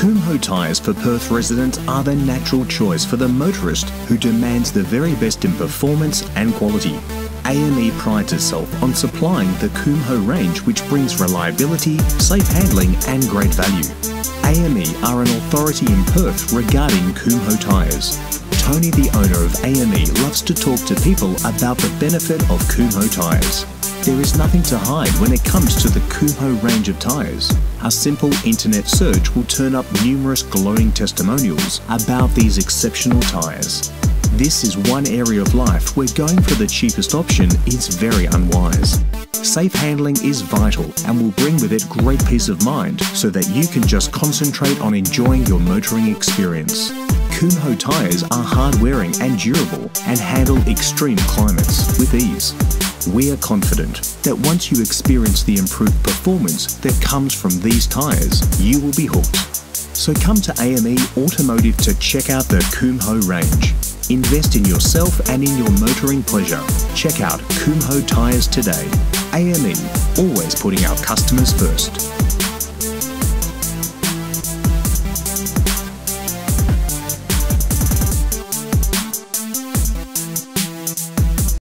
Kumho tyres for Perth residents are the natural choice for the motorist who demands the very best in performance and quality. AME prides itself on supplying the Kumho range, which brings reliability, safe handling and great value. AME are an authority in Perth regarding Kumho tyres. Tony, the owner of AME, loves to talk to people about the benefit of Kumho tyres. There is nothing to hide when it comes to the Kumho range of tyres. A simple internet search will turn up numerous glowing testimonials about these exceptional tyres. This is one area of life where going for the cheapest option is very unwise. Safe handling is vital and will bring with it great peace of mind so that you can just concentrate on enjoying your motoring experience. Kumho tyres are hard-wearing and durable and handle extreme climates with ease. We are confident that once you experience the improved performance that comes from these tyres, you will be hooked. So come to AME Automotive to check out the Kumho range. Invest in yourself and in your motoring pleasure. Check out Kumho tyres today. AME, always putting our customers first.